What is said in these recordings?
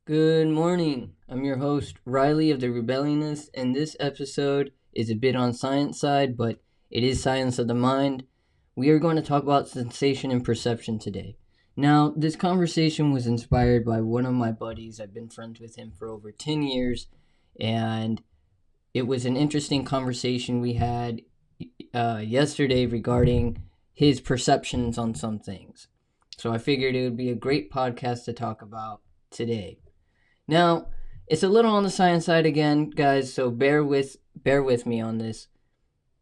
Good morning. I'm your host, Riley of the Rebellionist, and this episode is a bit on science side, but it is science of the mind. We are going to talk about sensation and perception today. Now, this conversation was inspired by one of my buddies. I've been friends with him for over 10 years, and it was an interesting conversation we had yesterday regarding his perceptions on some things. So I figured it would be a great podcast to talk about today. Now, it's a little on the science side again, guys, so bear with me on this.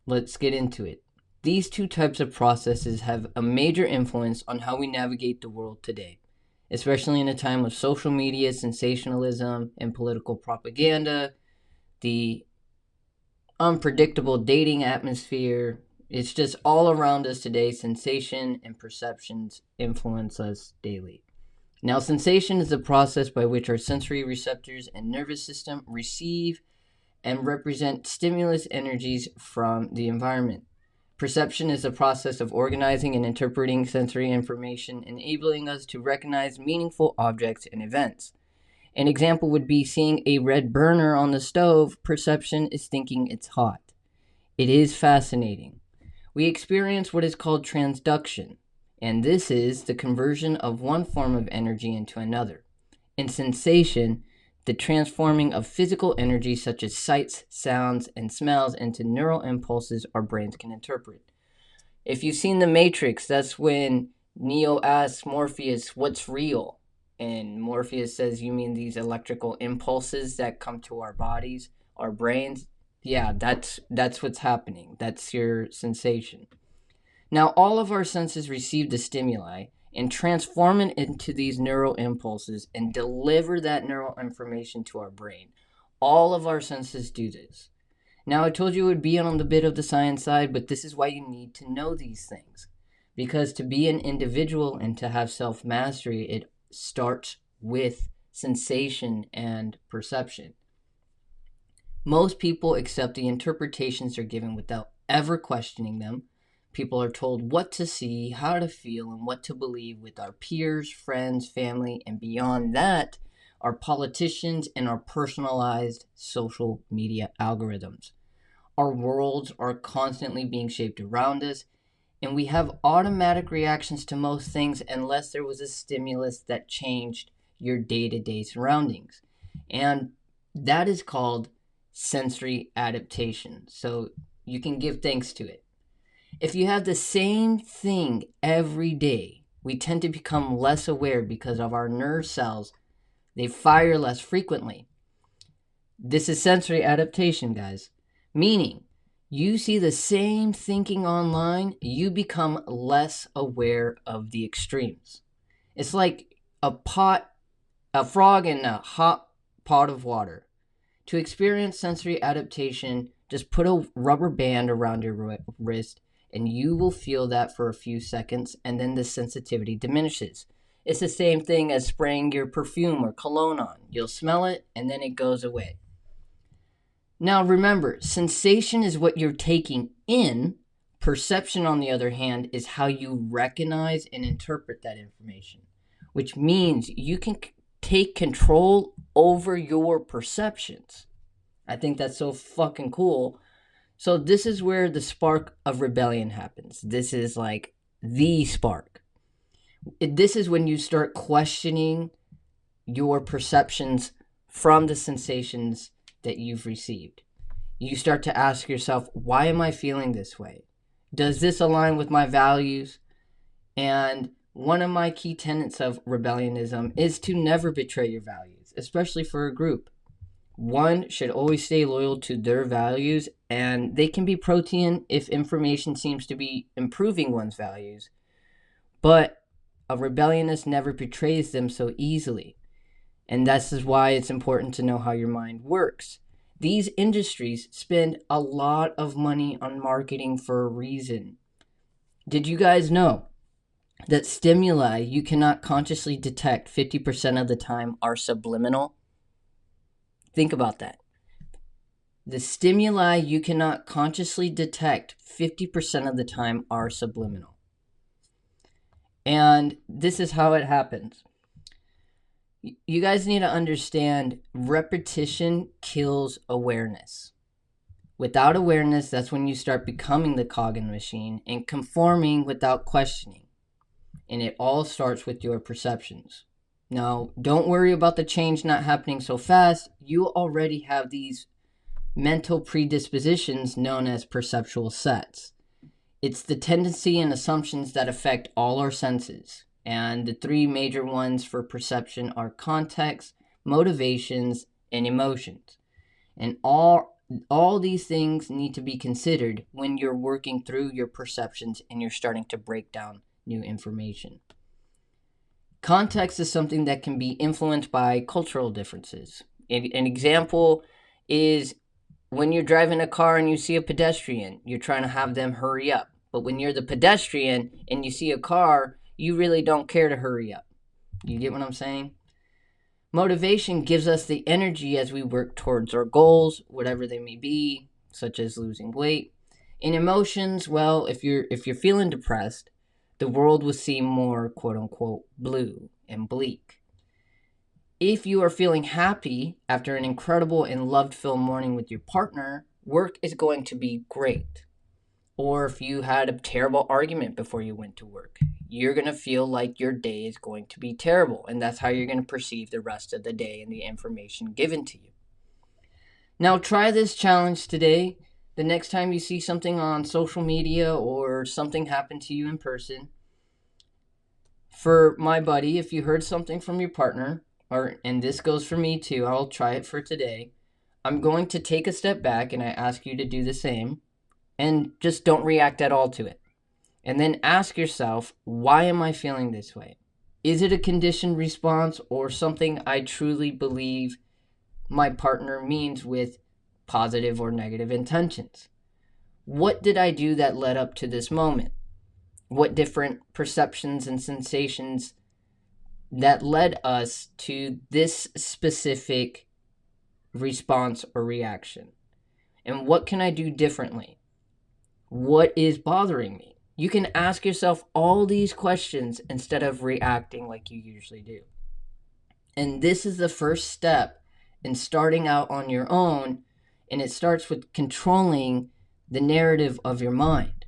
Let's get into it. These two types of processes have a major influence on how we navigate the world today, especially in a time of social media, sensationalism, and political propaganda, the unpredictable dating atmosphere. It's just all around us today. Sensation and perceptions influence us daily. Now, sensation is the process by which our sensory receptors and nervous system receive and represent stimulus energies from the environment. Perception is the process of organizing and interpreting sensory information, enabling us to recognize meaningful objects and events. An example would be seeing a red burner on the stove. Perception is thinking it's hot. It is fascinating. We experience what is called transduction, and this is the conversion of one form of energy into another. In sensation, the transforming of physical energy such as sights, sounds, and smells into neural impulses our brains can interpret. If you've seen The Matrix, that's when Neo asks Morpheus, "What's real?" And Morpheus says, "You mean these electrical impulses that come to our bodies, our brains?" Yeah, that's what's happening. That's your sensation. Now, all of our senses receive the stimuli and transform it into these neural impulses and deliver that neural information to our brain. All of our senses do this. Now, I told you it would be on the bit of the science side, but this is why you need to know these things. Because to be an individual and to have self-mastery, it starts with sensation and perception. Most people accept the interpretations they're given without ever questioning them. People are told what to see, how to feel, and what to believe with our peers, friends, family, and beyond that, our politicians and our personalized social media algorithms. Our worlds are constantly being shaped around us, and we have automatic reactions to most things unless there was a stimulus that changed your day-to-day surroundings. And that is called sensory adaptation. So you can give thanks to it. If you have the same thing every day, we tend to become less aware because of our nerve cells. They fire less frequently. This is sensory adaptation, guys. Meaning, you see the same thinking online, you become less aware of the extremes. It's like a frog in a hot pot of water. To experience sensory adaptation, just put a rubber band around your wrist and you will feel that for a few seconds, and then the sensitivity diminishes. It's the same thing as spraying your perfume or cologne on. You'll smell it, and then it goes away. Now remember, sensation is what you're taking in. Perception, on the other hand, is how you recognize and interpret that information, which means you can take control over your perceptions. I think that's so fucking cool. So this is where the spark of rebellion happens. This is like the spark. This is when you start questioning your perceptions from the sensations that you've received. You start to ask yourself, why am I feeling this way? Does this align with my values? And one of my key tenets of rebellionism is to never betray your values, especially for a group. One should always stay loyal to their values, and they can be protean if information seems to be improving one's values. But a rebellionist never betrays them so easily. And this is why it's important to know how your mind works. These industries spend a lot of money on marketing for a reason. Did you guys know that stimuli you cannot consciously detect 50% of the time are subliminal? Think about that. The stimuli you cannot consciously detect 50% of the time are subliminal. And this is how it happens. You guys need to understand repetition kills awareness. Without awareness, that's when you start becoming the cog in the machine and conforming without questioning. And it all starts with your perceptions. Now, don't worry about the change not happening so fast. You already have these mental predispositions known as perceptual sets. It's the tendency and assumptions that affect all our senses. And the three major ones for perception are context, motivations, and emotions. And all these things need to be considered when you're working through your perceptions and you're starting to break down new information. Context is something that can be influenced by cultural differences. An example is when you're driving a car and you see a pedestrian, you're trying to have them hurry up. But when you're the pedestrian and you see a car, you really don't care to hurry up. You get what I'm saying? Motivation gives us the energy as we work towards our goals, whatever they may be, such as losing weight. In emotions, well, if you're feeling depressed, the world will seem more quote unquote blue and bleak. If you are feeling happy after an incredible and love-filled morning with your partner, work is going to be great. Or if you had a terrible argument before you went to work, you're going to feel like your day is going to be terrible, and that's how you're going to perceive the rest of the day and the information given to you. Now try this challenge today. The next time you see something on social media or something happen to you in person, for my buddy, if you heard something from your partner, and this goes for me too, I'll try it for today. I'm going to take a step back and I ask you to do the same, and just don't react at all to it. And then ask yourself, why am I feeling this way? Is it a conditioned response or something I truly believe my partner means with positive or negative intentions? What did I do that led up to this moment? What different perceptions and sensations that led us to this specific response or reaction? And what can I do differently? What is bothering me? You can ask yourself all these questions instead of reacting like you usually do. And this is the first step in starting out on your own, and it starts with controlling the narrative of your mind.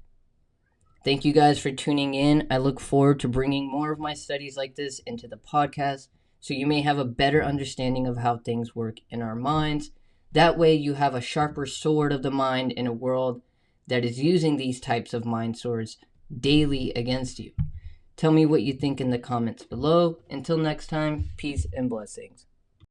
Thank you guys for tuning in. I look forward to bringing more of my studies like this into the podcast so you may have a better understanding of how things work in our minds. That way you have a sharper sword of the mind in a world that is using these types of mind swords daily against you. Tell me what you think in the comments below. Until next time, peace and blessings.